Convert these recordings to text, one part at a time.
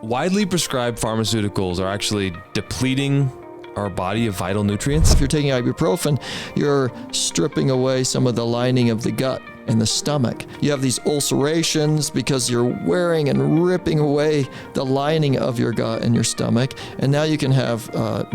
Widely prescribed pharmaceuticals are actually depleting our body of vital nutrients. If you're taking ibuprofen, you're stripping away some of the lining of the gut and the stomach. You have these ulcerations because you're wearing and ripping away the lining of your gut and your stomach. And now you can have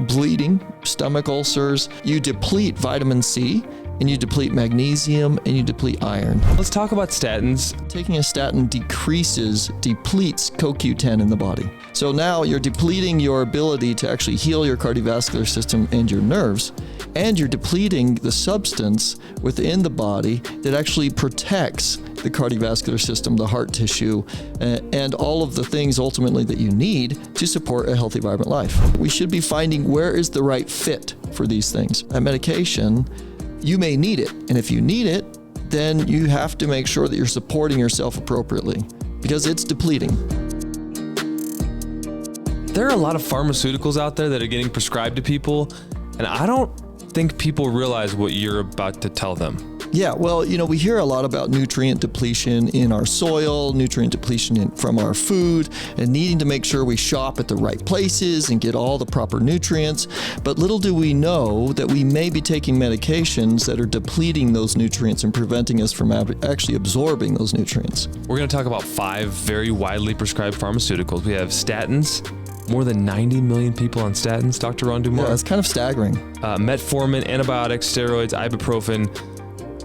bleeding, stomach ulcers. You deplete vitamin C, and you deplete magnesium, and you deplete iron. Let's talk about statins. Taking a statin depletes CoQ10 in the body. So now you're depleting your ability to actually heal your cardiovascular system and your nerves, and you're depleting the substance within the body that actually protects the cardiovascular system, the heart tissue, and all of the things ultimately that you need to support a healthy, vibrant life. We should be finding where is the right fit for these things. That medication, you may need it. And if you need it, then you have to make sure that you're supporting yourself appropriately because it's depleting. There are a lot of pharmaceuticals out there that are getting prescribed to people, and I don't think people realize what you're about to tell them. Yeah, well, we hear a lot about nutrient depletion in our soil, nutrient depletion from our food, and needing to make sure we shop at the right places and get all the proper nutrients. But little do we know that we may be taking medications that are depleting those nutrients and preventing us from actually absorbing those nutrients. We're going to talk about 5 very widely prescribed pharmaceuticals. We have statins. More than 90 million people on statins, Dr. Ron Dummar. Yeah, it's kind of staggering. Metformin, antibiotics, steroids, ibuprofen.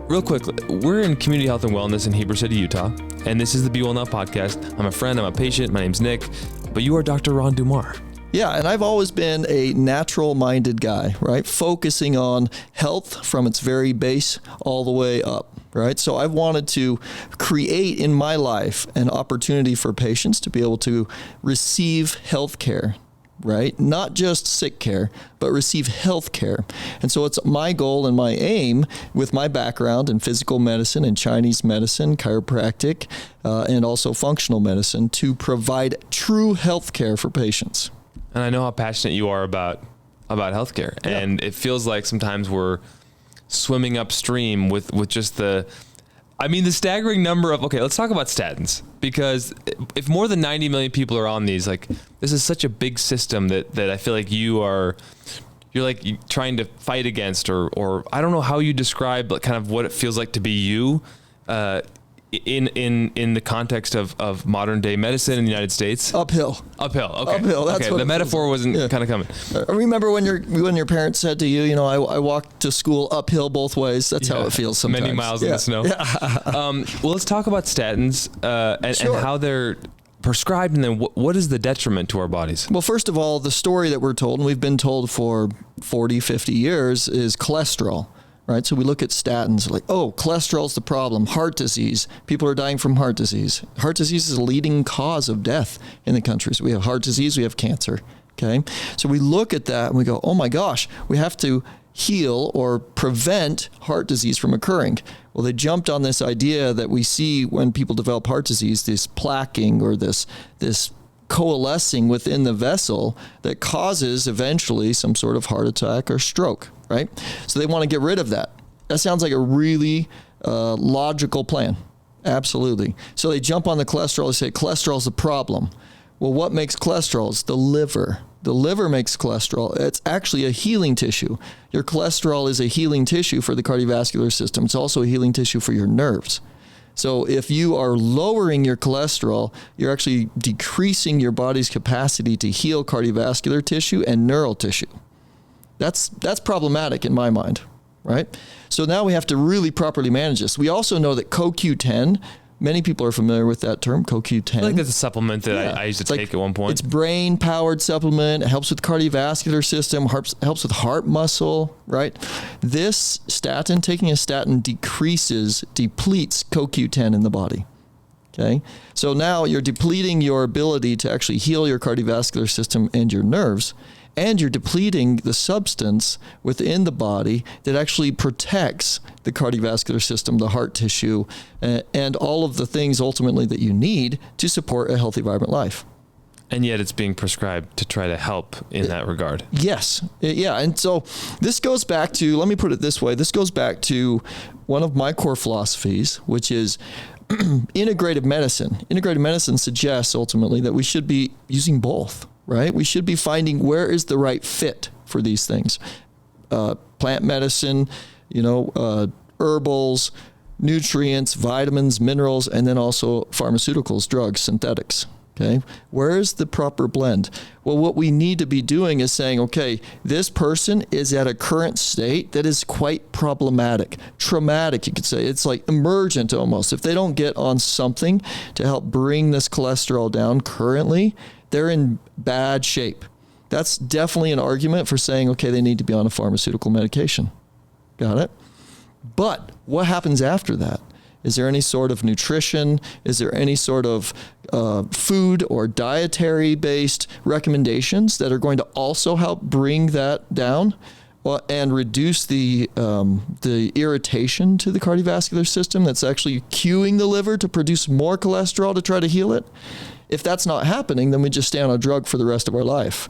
Real quick, we're in community health and wellness in Heber City, Utah, and this is the Be Well Now podcast. I'm a friend, I'm a patient, my name's Nick, but you are Dr. Ron Dummar. Yeah, and I've always been a natural-minded guy, right? Focusing on health from its very base all the way up, right? So I've wanted to create in my life an opportunity for patients to be able to receive health care, right? Not just sick care, but receive health care. And so it's my goal and my aim with my background in physical medicine and Chinese medicine, chiropractic, and also functional medicine to provide true health care for patients. And I know how passionate you are about healthcare. Yeah. And it feels like sometimes we're swimming upstream with just the staggering number of, okay, let's talk about statins, because if more than 90 million people are on these, this is such a big system that I feel like you're trying to fight against, or I don't know how you describe kind of what it feels like to be you, in the context of modern day medicine in the United States. Uphill. Okay. Uphill. That's okay. The metaphor wasn't kind of coming. I remember when your parents said to you, I walked to school uphill both ways. That's how it feels sometimes. Many miles in the snow. Yeah. Well, let's talk about statins and how they're prescribed, and then what is the detriment to our bodies? Well, first of all, the story that we're told, and we've been told for 40, 50 years, is cholesterol. Right, so we look at statins like, oh, cholesterol's the problem. Heart disease. People are dying from heart disease. Heart disease is a leading cause of death in the country. So we have heart disease, we have cancer. Okay, so we look at that and we go, oh my gosh, we have to heal or prevent heart disease from occurring. Well, they jumped on this idea that we see when people develop heart disease, this plaquing or this coalescing within the vessel that causes eventually some sort of heart attack or stroke, right? So they want to get rid of that. That sounds like a really logical plan. Absolutely. So they jump on the cholesterol. They say cholesterol's the problem. Well, what makes cholesterol? It's the liver. The liver makes cholesterol. It's actually a healing tissue. Your cholesterol is a healing tissue for the cardiovascular system. It's also a healing tissue for your nerves. So if you are lowering your cholesterol, you're actually decreasing your body's capacity to heal cardiovascular tissue and neural tissue. That's problematic in my mind, right? So now we have to really properly manage this. We also know that CoQ10, many people are familiar with that term, CoQ10. I think that's a supplement that I used to take at one point. It's brain-powered supplement. It helps with the cardiovascular system, helps with heart muscle, right? This statin, taking a statin depletes CoQ10 in the body. Okay? So now you're depleting your ability to actually heal your cardiovascular system and your nerves, and you're depleting the substance within the body that actually protects the cardiovascular system, the heart tissue, and all of the things ultimately that you need to support a healthy, vibrant life. And yet it's being prescribed to try to help in that regard. Yes. Yeah. And so this goes back to, let me put it this way, this goes back to one of my core philosophies, which is integrative medicine. Integrative medicine suggests ultimately that we should be using both, right? We should be finding where is the right fit for these things. Plant medicine, herbals, nutrients, vitamins, minerals, and then also pharmaceuticals, drugs, synthetics. Okay, where is the proper blend? Well, what we need to be doing is saying, okay, this person is at a current state that is quite problematic, traumatic, you could say. It's like emergent almost. If they don't get on something to help bring this cholesterol down currently, they're in bad shape. That's definitely an argument for saying, okay, they need to be on a pharmaceutical medication. Got it? But what happens after that? Is there any sort of nutrition? Is there any sort of food or dietary-based recommendations that are going to also help bring that down and reduce the irritation to the cardiovascular system that's actually cueing the liver to produce more cholesterol to try to heal it? If that's not happening, then we just stay on a drug for the rest of our life.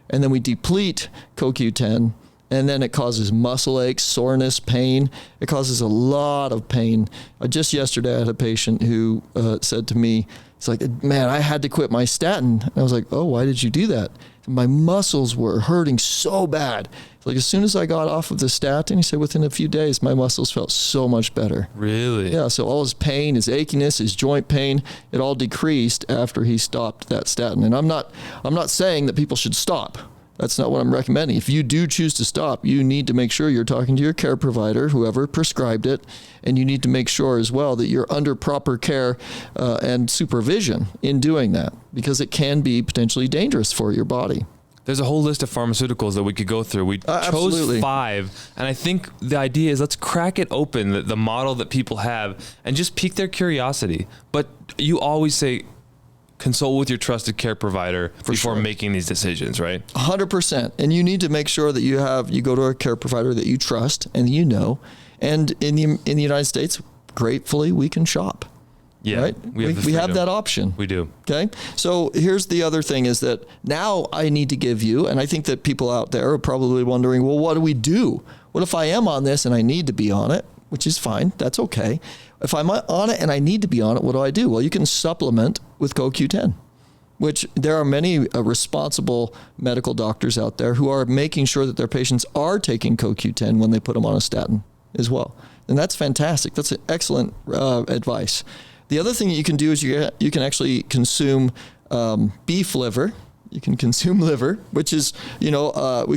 And then we deplete CoQ10, and then it causes muscle aches, soreness, pain. It causes a lot of pain. Just yesterday, I had a patient who said to me, he's like, man, I had to quit my statin. And I was like, oh, why did you do that? My muscles were hurting so bad. Like as soon as I got off of the statin, he said within a few days, my muscles felt so much better. Really? Yeah, so all his pain, his achiness, his joint pain, it all decreased after he stopped that statin. And I'm not saying that people should stop. That's not what I'm recommending. If you do choose to stop, you need to make sure you're talking to your care provider, whoever prescribed it, and you need to make sure as well that you're under proper care and supervision in doing that, because it can be potentially dangerous for your body. There's a whole list of pharmaceuticals that we could go through. We chose 5, and I think the idea is let's crack it open, the model that people have, and just pique their curiosity. But you always say, consult with your trusted care provider before making these decisions, right? 100%. And you need to make sure that you go to a care provider that you trust and you know. And in the United States, gratefully, we can shop. Yeah, right? We have that option. We do. Okay. So here's the other thing is that now I need to give you, and I think that people out there are probably wondering, well, what do we do? What if I am on this and I need to be on it? Which is fine. That's okay. If I'm on it and I need to be on it, what do? Well, you can supplement with CoQ10, which there are many responsible medical doctors out there who are making sure that their patients are taking CoQ10 when they put them on a statin as well. And that's fantastic. That's an excellent advice. The other thing that you can do is you can actually consume beef liver. You can consume liver, which is, we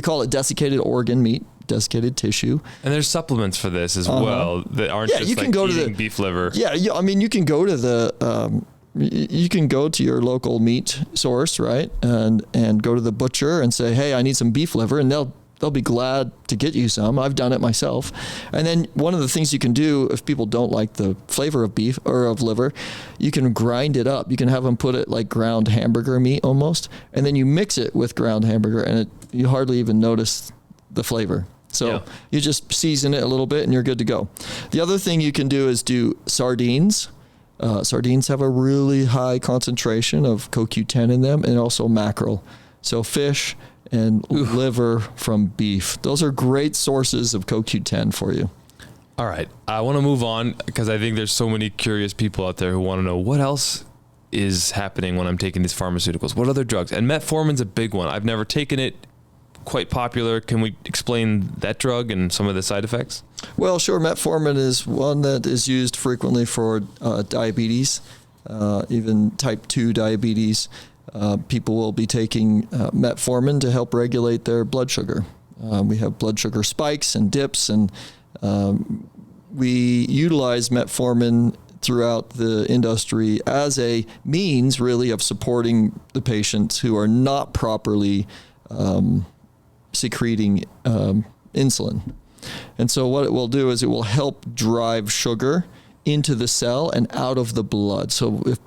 call it desiccated organ meat. Desiccated tissue. And there's supplements for this as well that aren't just you can go eating beef liver. Yeah, I mean, you can go to you can go to your local meat source, right? And go to the butcher and say, hey, I need some beef liver, and they'll be glad to get you some. I've done it myself. And then one of the things you can do if people don't like the flavor of beef or of liver, you can grind it up. You can have them put it like ground hamburger meat almost, and then you mix it with ground hamburger, and you hardly even notice the flavor. So you just season it a little bit and you're good to go. The other thing you can do is do sardines. Sardines have a really high concentration of CoQ10 in them, and also mackerel. So fish and liver from beef. Those are great sources of CoQ10 for you. All right. I want to move on because I think there's so many curious people out there who want to know what else is happening when I'm taking these pharmaceuticals. What other drugs? And metformin's a big one. I've never taken it. Quite popular. Can we explain that drug and some of the side effects? Well, sure. Metformin is one that is used frequently for diabetes, even type 2 diabetes. People will be taking metformin to help regulate their blood sugar. We have blood sugar spikes and dips, and we utilize metformin throughout the industry as a means really of supporting the patients who are not properly secreting insulin. And so what it will do is it will help drive sugar into the cell and out of the blood. So if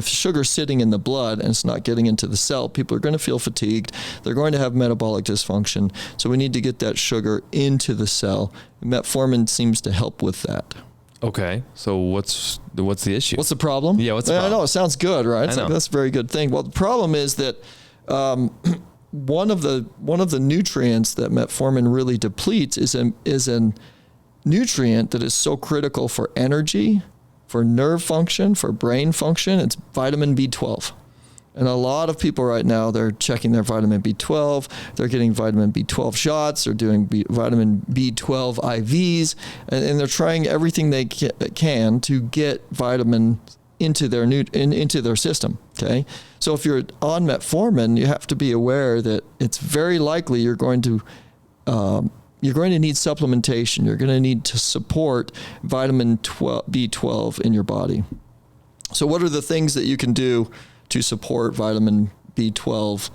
sugar's sitting in the blood and it's not getting into the cell, people are going to feel fatigued. They're going to have metabolic dysfunction. So we need to get that sugar into the cell. Metformin seems to help with that. Okay. So what's the issue? What's the problem? Yeah, what's the problem? I know, it sounds good, right? It's like, that's a very good thing. Well, the problem is that one of the nutrients that metformin really depletes is a nutrient that is so critical for energy, for nerve function, for brain function, it's vitamin B12. And a lot of people right now, they're checking their vitamin B12. They're getting vitamin B12 shots. They're doing vitamin B12 IVs. And they're trying everything they can to get vitamin into their system. Okay. So if you're on metformin, you have to be aware that it's very likely you're going to need supplementation. You're going to need to support vitamin B12 in your body. So what are the things that you can do to support vitamin B12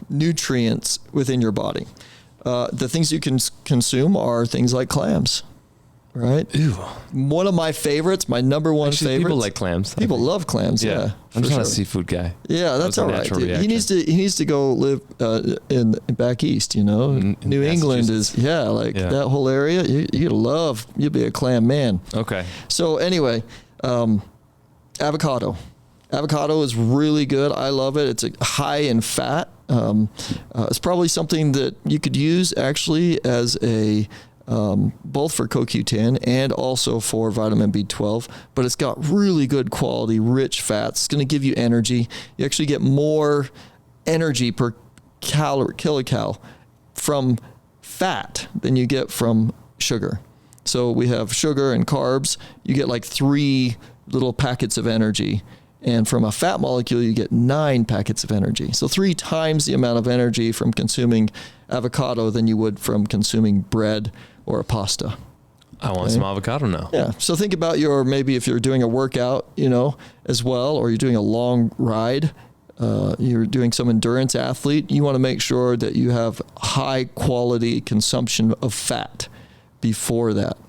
nutrients within your body? The things you can consume are things like clams, right? Ew. One of my favorites, my number one favorite. People like clams. People love clams. Yeah, I'm just not a seafood guy. Yeah, that's all right, dude. He needs to go live in back east. You know, New England is that whole area. You'll be a clam man. Okay. So anyway, avocado. Avocado is really good. I love it. It's high in fat. It's probably something that you could use actually as a both for CoQ10 and also for vitamin B12, but it's got really good quality, rich fats. It's going to give you energy. You actually get more energy per kilocal from fat than you get from sugar. So we have sugar and carbs. You get like 3 little packets of energy. And from a fat molecule, you get 9 packets of energy. So 3 times the amount of energy from consuming avocado than you would from consuming bread or a pasta. I want some avocado now. Yeah. So think about maybe if you're doing a workout, as well, or you're doing a long ride, you're doing some endurance athlete, you want to make sure that you have high quality consumption of fat before that.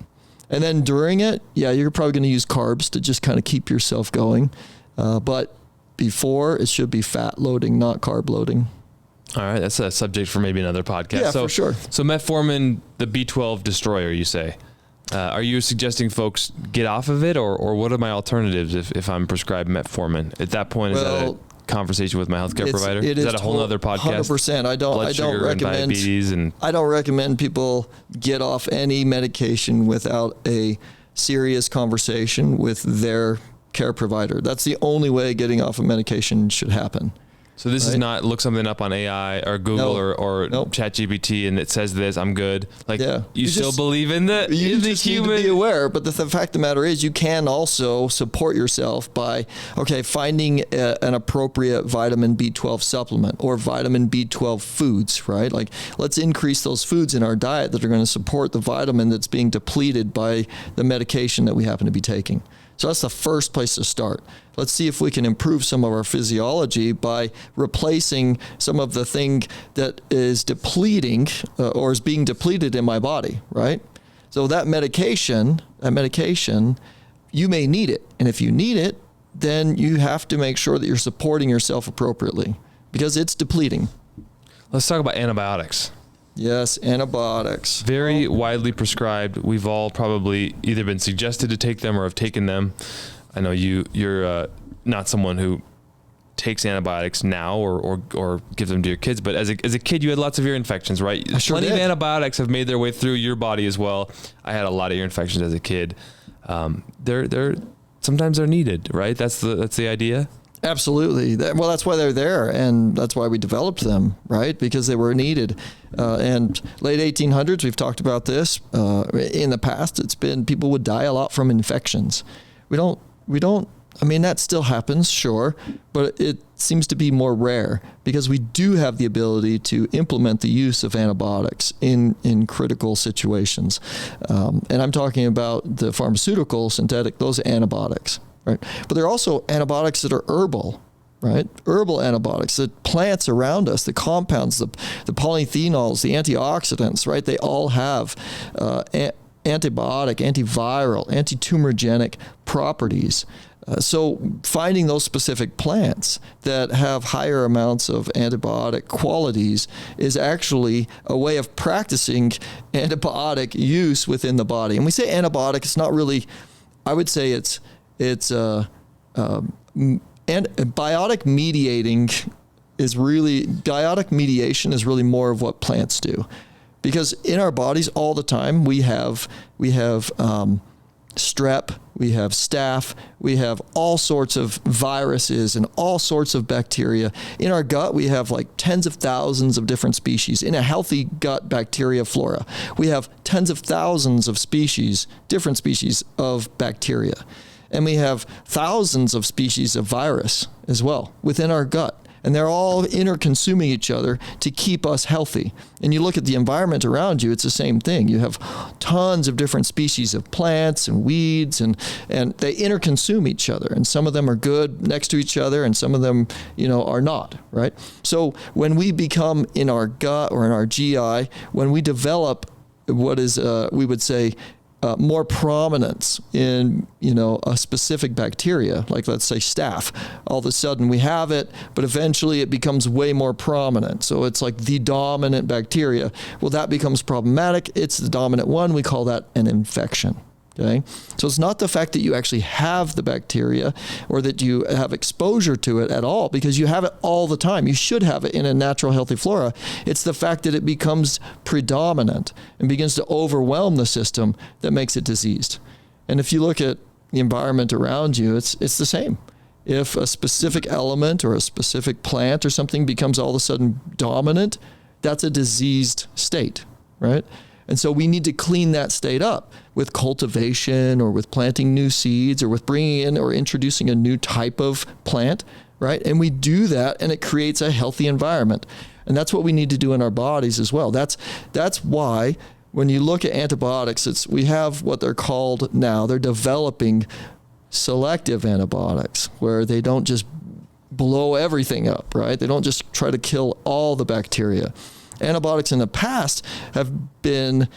And then during it, you're probably going to use carbs to just kind of keep yourself going. But before, it should be fat loading, not carb loading. All right. That's a subject for maybe another podcast. Yeah, for sure. So metformin, the B12 destroyer, you say. Are you suggesting folks get off of it, or what are my alternatives if I'm prescribed metformin? At that point, is that a conversation with my healthcare provider? Is that a whole other podcast? 100%. I don't recommend diabetes I don't recommend people get off any medication without a serious conversation with their care provider. That's the only way getting off of medication should happen. So this is not look something up on AI or Google or ChatGPT and it says this, I'm good. You still believe in the you in the just human. Need to be aware, but the fact of the matter is you can also support yourself by finding an appropriate vitamin B12 supplement or vitamin B12 foods, right? Like let's increase those foods in our diet that are going to support the vitamin that's being depleted by the medication that we happen to be taking. So that's the first place to start. Let's see if we can improve some of our physiology by replacing some of the thing that is depleting or is being depleted in my body, right? So that medication, you may need it. And if you need it, then you have to make sure that you're supporting yourself appropriately because it's depleting. Let's talk about antibiotics. Yes, antibiotics. Very widely prescribed. We've all probably either been suggested to take them or have taken them. I know you're not someone who takes antibiotics now or gives them to your kids, but as a kid you had lots of ear infections, right? Plenty of antibiotics have made their way through your body as well. I had a lot of ear infections as a kid. They're sometimes they're needed, right? That's the idea. Absolutely. That's why they're there, and that's why we developed them, right? Because they were needed. And late 1800s, we've talked about this. In the past, it's been people would die a lot from infections. We don't. I mean, that still happens, sure, but it seems to be more rare because we do have the ability to implement the use of antibiotics in critical situations. And I'm talking about the pharmaceutical, synthetic, those antibiotics. Right. But there are also antibiotics that are herbal, right? Herbal antibiotics, the plants around us, the compounds, the polyphenols, the antioxidants, right? They all have antibiotic, antiviral, antitumorigenic properties. So finding those specific plants that have higher amounts of antibiotic qualities is actually a way of practicing antibiotic use within the body. And we say antibiotic, it's not really, I would say it's and biotic mediation is really more of what plants do, because in our bodies all the time we have strep, we have staph, we have all sorts of viruses and all sorts of bacteria. In our gut, we have like tens of thousands of different species. In a healthy gut bacteria flora, we have tens of thousands of species, different species of bacteria. And we have thousands of species of virus as well within our gut. And they're all interconsuming each other to keep us healthy. And you look at the environment around you, it's the same thing. You have tons of different species of plants and weeds, and they interconsume each other. And some of them are good next to each other, and some of them, are not, right? So when we become in our gut or in our GI, when we develop what is, we would say, more prominence in, a specific bacteria, like let's say staph. All of a sudden we have it, but eventually it becomes way more prominent. So it's like the dominant bacteria. Well, that becomes problematic. It's the dominant one. We call that an infection. Okay. So it's not the fact that you actually have the bacteria or that you have exposure to it at all, because you have it all the time. You should have it in a natural, healthy flora. It's the fact that it becomes predominant and begins to overwhelm the system that makes it diseased. And if you look at the environment around you, it's the same. If a specific element or a specific plant or something becomes all of a sudden dominant, that's a diseased state, right? And so we need to clean that state up with cultivation or with planting new seeds or with bringing in or introducing a new type of plant, right? And we do that and it creates a healthy environment. And that's what we need to do in our bodies as well. That's why when you look at antibiotics, we have what they're called now. They're developing selective antibiotics where they don't just blow everything up, right? They don't just try to kill all the bacteria. Antibiotics in the past have been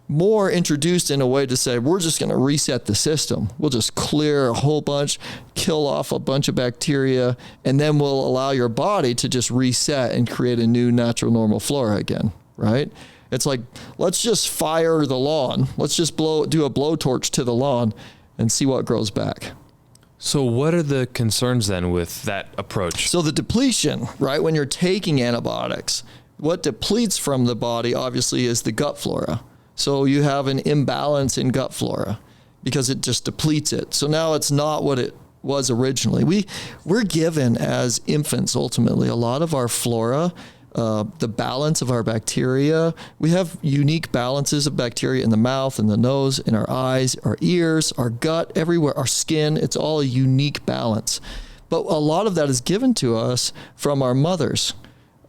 more introduced in a way to say, we're just going to reset the system. We'll just clear a whole bunch, kill off a bunch of bacteria, and then we'll allow your body to just reset and create a new natural normal flora again, right? It's like, let's just fire the lawn. Let's just do a blowtorch to the lawn and see what grows back. So what are the concerns then with that approach? So the depletion, right? When you're taking antibiotics, what depletes from the body, obviously, is the gut flora. So you have an imbalance in gut flora because it just depletes it. So now it's not what it was originally. We're given as infants, ultimately, a lot of our flora, the balance of our bacteria. We have unique balances of bacteria in the mouth, in the nose, in our eyes, our ears, our gut, everywhere, our skin. It's all a unique balance. But a lot of that is given to us from our mothers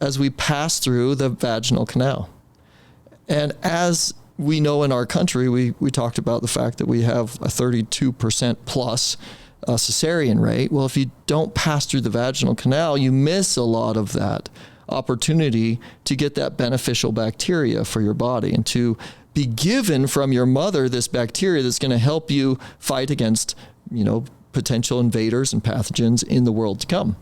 as we pass through the vaginal canal. And as we know in our country, we talked about the fact that we have a 32% plus cesarean rate. Well, if you don't pass through the vaginal canal, you miss a lot of that opportunity to get that beneficial bacteria for your body and to be given from your mother this bacteria that's going to help you fight against, potential invaders and pathogens in the world to come.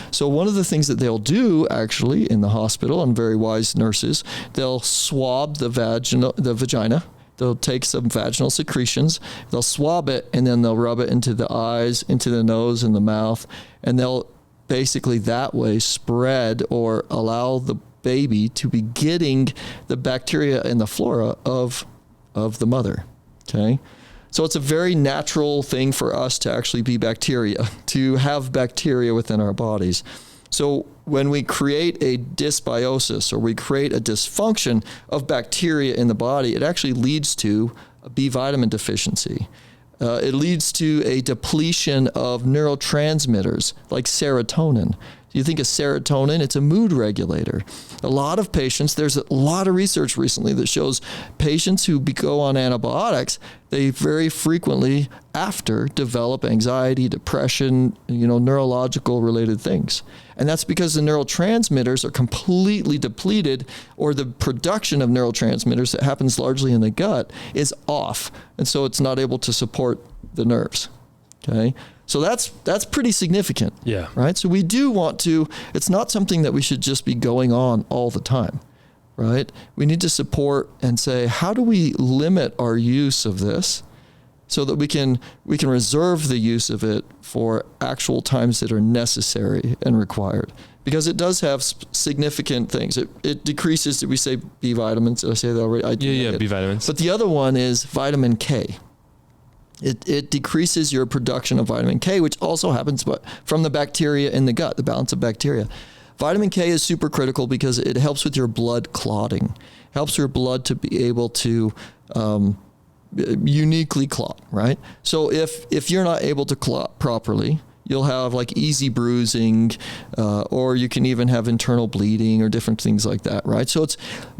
So one of the things that they'll do actually in the hospital, and very wise nurses, they'll swab the vagina. They'll take some vaginal secretions, they'll swab it, and then they'll rub it into the eyes, into the nose, and the mouth, and they'll basically that way spread or allow the baby to be getting the bacteria and the flora of the mother, okay? So it's a very natural thing for us to actually be bacteria, to have bacteria within our bodies. So when we create a dysbiosis or we create a dysfunction of bacteria in the body, it actually leads to a B vitamin deficiency. It leads to a depletion of neurotransmitters like serotonin. You think of serotonin, it's a mood regulator. A lot of patients, there's a lot of research recently that shows patients who go on antibiotics, they very frequently after develop anxiety, depression, neurological related things. And that's because the neurotransmitters are completely depleted, or the production of neurotransmitters that happens largely in the gut is off. And so it's not able to support the nerves. Okay. So that's pretty significant. Yeah. Right. So we do want to, it's not something that we should just be going on all the time. Right. We need to support and say, how do we limit our use of this so that we can reserve the use of it for actual times that are necessary and required? Because it does have significant things. It decreases, did we say B vitamins? Did I say that already? Yeah, B vitamins. But the other one is vitamin K. It decreases your production of vitamin K, which also happens from the bacteria in the gut, the balance of bacteria. Vitamin K is super critical because it helps with your blood clotting, helps your blood to be able to uniquely clot, right? So if you're not able to clot properly, you'll have like easy bruising, or you can even have internal bleeding or different things like that, right? So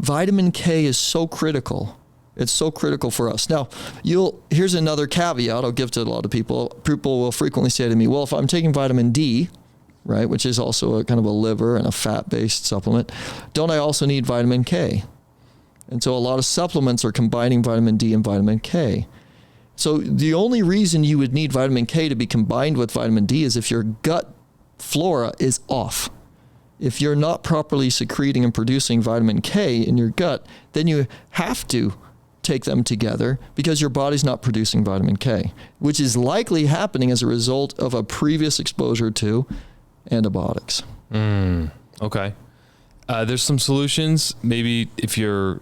vitamin K is so critical. It's so critical for us. Now, here's another caveat I'll give to a lot of people. People will frequently say to me, well, if I'm taking vitamin D, right, which is also a kind of a liver and a fat-based supplement, don't I also need vitamin K? And so a lot of supplements are combining vitamin D and vitamin K. So the only reason you would need vitamin K to be combined with vitamin D is if your gut flora is off. If you're not properly secreting and producing vitamin K in your gut, then you have to take them together because your body's not producing vitamin K, which is likely happening as a result of a previous exposure to antibiotics. Okay. There's some solutions. Maybe if you're,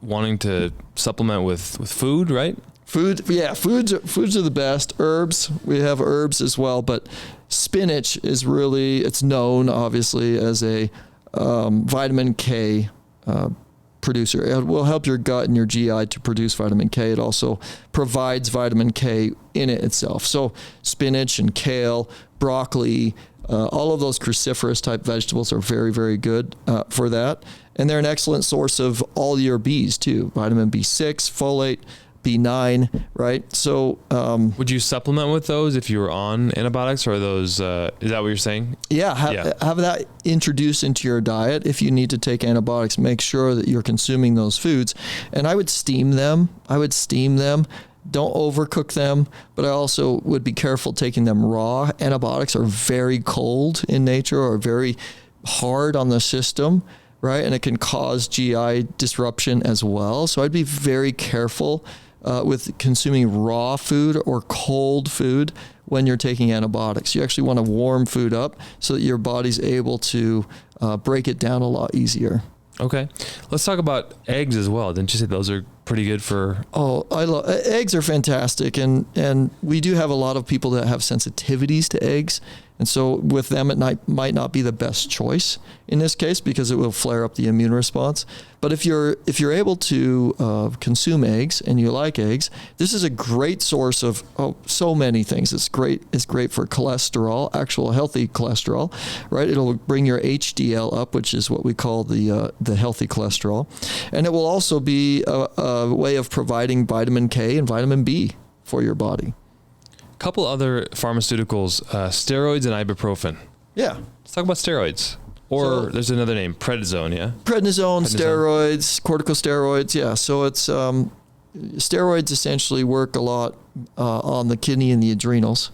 wanting to supplement with food, right? Foods are the best. Herbs, we have herbs as well, but spinach is it's known obviously as a vitamin K producer. It will help your gut and your GI to produce vitamin K. It also provides vitamin K in it itself. So spinach and kale, broccoli, all of those cruciferous type vegetables are very, very good for that. And they're an excellent source of all your Bs too. Vitamin B6, folate, B9, right? So, would you supplement with those if you were on antibiotics, or are those, is that what you're saying? Yeah, have that introduced into your diet. If you need to take antibiotics, make sure that you're consuming those foods. And I would steam them. Don't overcook them, but I also would be careful taking them raw. Antibiotics are very cold in nature or very hard on the system, right? And it can cause GI disruption as well. So I'd be very careful with consuming raw food or cold food when you're taking antibiotics. You actually want to warm food up so that your body's able to break it down a lot easier. Okay. Let's talk about eggs as well. Didn't you say those are pretty good for? Oh, I love eggs are fantastic. And we do have a lot of people that have sensitivities to eggs. And so with them, it might not be the best choice in this case because it will flare up the immune response. But if you're able to consume eggs and you like eggs, this is a great source of so many things. It's great for cholesterol, actual healthy cholesterol, right? It'll bring your HDL up, which is what we call the healthy cholesterol, and it will also be a way of providing vitamin K and vitamin B for your body. Couple other pharmaceuticals, steroids and ibuprofen. Yeah. Let's talk about steroids. Or there's another name, prednisone, yeah? Prednisone, steroids, corticosteroids, yeah. So it's steroids essentially work a lot on the kidney and the adrenals,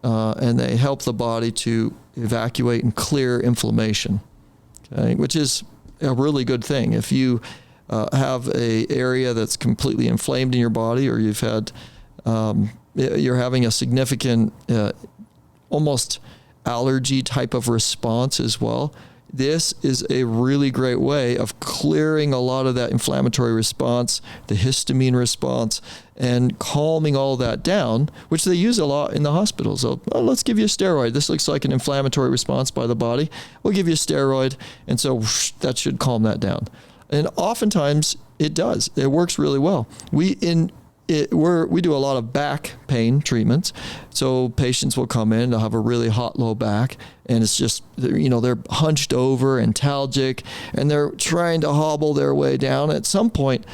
and they help the body to evacuate and clear inflammation, okay? Which is a really good thing. If you have a area that's completely inflamed in your body, or you've had you're having a significant almost allergy type of response as well, this is a really great way of clearing a lot of that inflammatory response, the histamine response, and calming all that down, which they use a lot in the hospitals. So, let's give you a steroid. This looks like an inflammatory response by the body. We'll give you a steroid, and so that should calm that down. And oftentimes it does. It works really well. We do a lot of back pain treatments. So patients will come in, they'll have a really hot low back, and it's just, they're hunched over, antalgic, and they're trying to hobble their way down. At some point,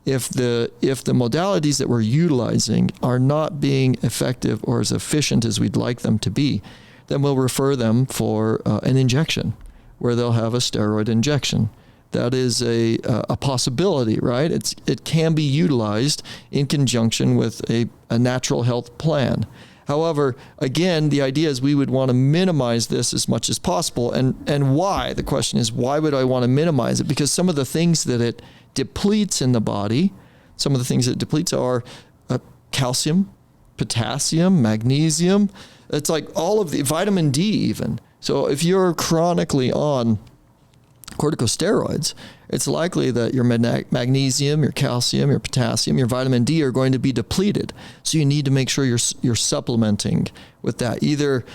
if the modalities that we're utilizing are not being effective or as efficient as we'd like them to be, then we'll refer them for an injection where they'll have a steroid injection. That is a possibility, right? It can be utilized in conjunction with a natural health plan. However, again, the idea is we would want to minimize this as much as possible. And why? The question is, why would I want to minimize it? Because some of the things that it depletes in the body, some of the things it depletes are calcium, potassium, magnesium. It's like all of the vitamin D even. So if you're chronically on corticosteroids, it's likely that your magnesium, your calcium, your potassium, your vitamin D are going to be depleted. So you need to make sure you're supplementing with that, either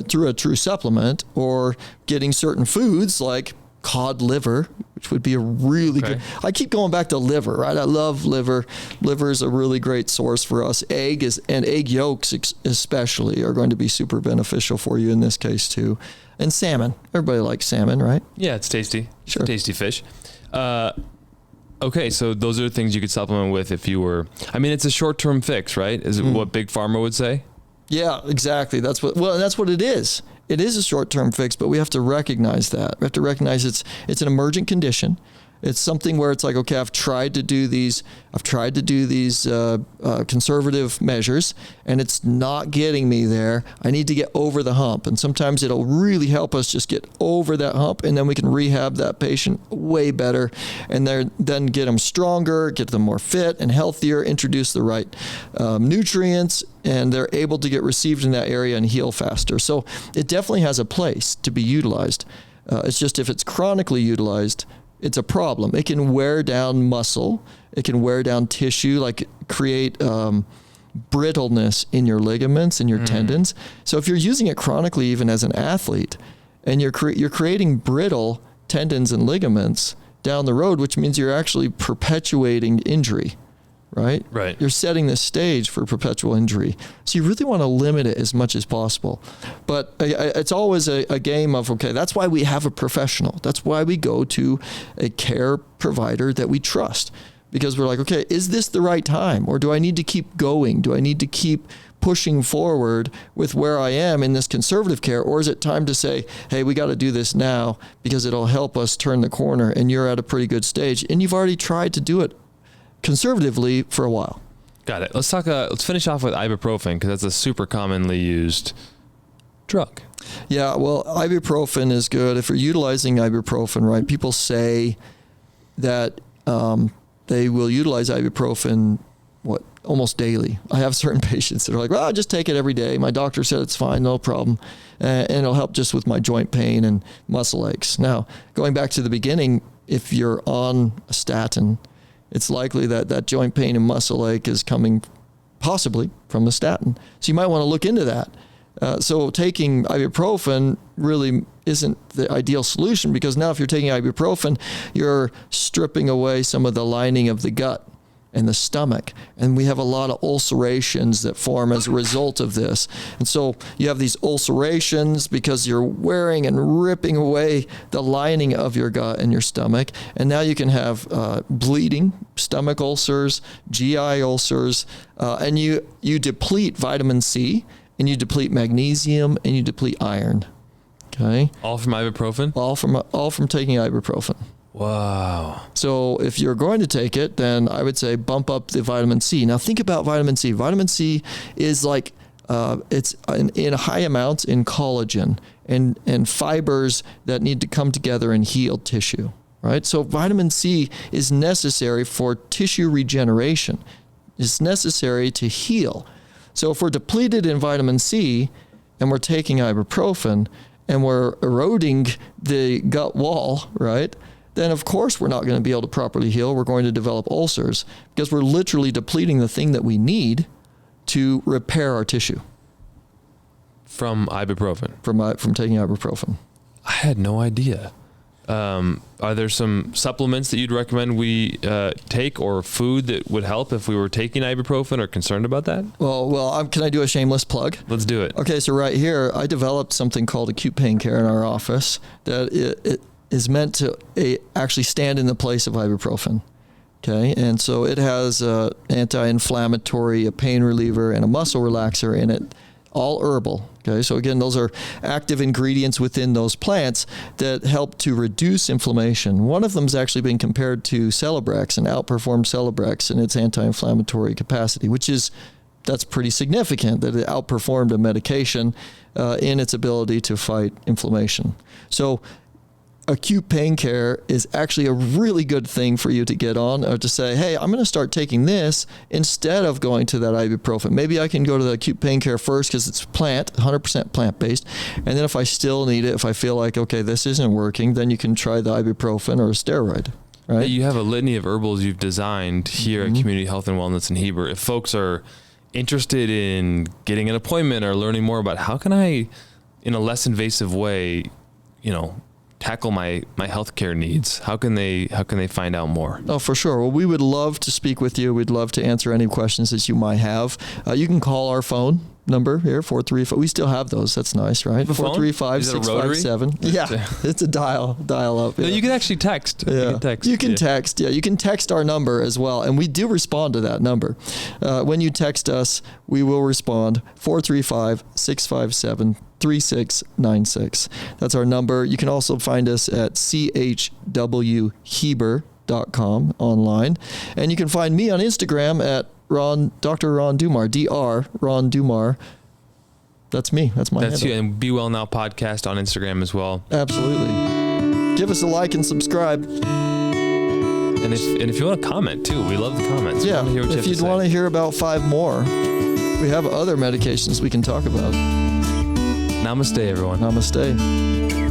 through a true supplement or getting certain foods like cod liver, which would be a really good. I keep going back to liver, right? I love liver. Liver is a really great source for us. Egg yolks especially are going to be super beneficial for you in this case too. And salmon. Everybody likes salmon, right? Yeah, it's tasty. Sure. Tasty fish. Okay, so those are things you could supplement with if you were. I mean, it's a short-term fix, right? Is it what Big Pharma would say? Yeah, exactly. That's what it is. It is a short-term fix, but we have to recognize that. We have to recognize it's an emergent condition. It's something where it's like, okay, I've tried to do these conservative measures, and it's not getting me there. I need to get over the hump, and sometimes it'll really help us just get over that hump, and then we can rehab that patient way better, and then get them stronger, get them more fit and healthier, introduce the right nutrients, and they're able to get received in that area and heal faster. So it definitely has a place to be utilized. It's just if it's chronically utilized, it's a problem. It can wear down muscle. It can wear down tissue, like create brittleness in your ligaments and your tendons. So if you're using it chronically, even as an athlete, and you're creating brittle tendons and ligaments down the road, which means you're actually perpetuating injury, right? Right. You're setting the stage for perpetual injury. So you really want to limit it as much as possible. But it's always a game of, okay, that's why we have a professional. That's why we go to a care provider that we trust. Because we're like, okay, is this the right time? Or do I need to keep going? Do I need to keep pushing forward with where I am in this conservative care? Or is it time to say, hey, we got to do this now because it'll help us turn the corner and you're at a pretty good stage and you've already tried to do it conservatively for a while. Got it. Let's talk. Let's finish off with ibuprofen because that's a super commonly used drug. Yeah, well, ibuprofen is good. If you're utilizing ibuprofen, right, people say that they will utilize ibuprofen, almost daily. I have certain patients that are like, well, I just take it every day. My doctor said it's fine, no problem. And it'll help just with my joint pain and muscle aches. Now, going back to the beginning, if you're on a statin, it's likely that joint pain and muscle ache is coming possibly from the statin. So you might want to look into that. So taking ibuprofen really isn't the ideal solution because now if you're taking ibuprofen, you're stripping away some of the lining of the gut and the stomach. And we have a lot of ulcerations that form as a result of this. And so you have these ulcerations because you're wearing and ripping away the lining of your gut and your stomach. And now you can have bleeding, stomach ulcers, GI ulcers, and you deplete vitamin C, and you deplete magnesium, and you deplete iron. Okay? All from ibuprofen? All from taking ibuprofen. Wow. So if you're going to take it, then I would say bump up the vitamin C. Now think about vitamin C. Vitamin C is like, it's in high amounts in collagen and fibers that need to come together and heal tissue, right? So vitamin C is necessary for tissue regeneration. It's necessary to heal. So if we're depleted in vitamin C and we're taking ibuprofen and we're eroding the gut wall, right? Then of course we're not going to be able to properly heal. We're going to develop ulcers because we're literally depleting the thing that we need to repair our tissue. From ibuprofen? From taking ibuprofen. I had no idea. Are there some supplements that you'd recommend we take or food that would help if we were taking ibuprofen or concerned about that? Well, can I do a shameless plug? Let's do it. Okay, so right here, I developed something called acute pain care in our office that it is meant to actually stand in the place of ibuprofen. Okay, and so it has anti-inflammatory, a pain reliever, and a muscle relaxer in it, all herbal. Okay, so again, those are active ingredients within those plants that help to reduce inflammation. One of them has actually been compared to Celebrex and outperformed Celebrex in its anti-inflammatory capacity, that's pretty significant that it outperformed a medication in its ability to fight inflammation. So acute pain care is actually a really good thing for you to get on, or to say, hey, I'm going to start taking this instead of going to that ibuprofen. Maybe I can go to the acute pain care first because it's 100% plant-based. And then if I still need it, if I feel like, okay, this isn't working, then you can try the ibuprofen or a steroid. Right? You have a litany of herbals you've designed here at Community Health and Wellness in Heber. If folks are interested in getting an appointment or learning more about how can I, in a less invasive way, tackle my healthcare needs, how can they find out more? Oh, for sure. Well, we would love to speak with you. We'd love to answer any questions that you might have. You can call our phone number here, 435. We still have those. That's nice, right? 435-657. Yeah, it's a dial up. Yeah. No, you can actually text. Yeah. You can text. Yeah, you can text our number as well, and we do respond to that number. When you text us, we will respond. 435-657-3696. That's our number. You can also find us at chwheber.com online, and you can find me on Instagram at Dr. Ron Dummar, Dr. Ron Dummar. That's me. That's my handle. You. And Be Well Now podcast on Instagram as well. Absolutely. Give us a like and subscribe. And if you want to comment too, we love the comments. Yeah. If you'd want to hear about 5 more, we have other medications we can talk about. Namaste, everyone. Namaste.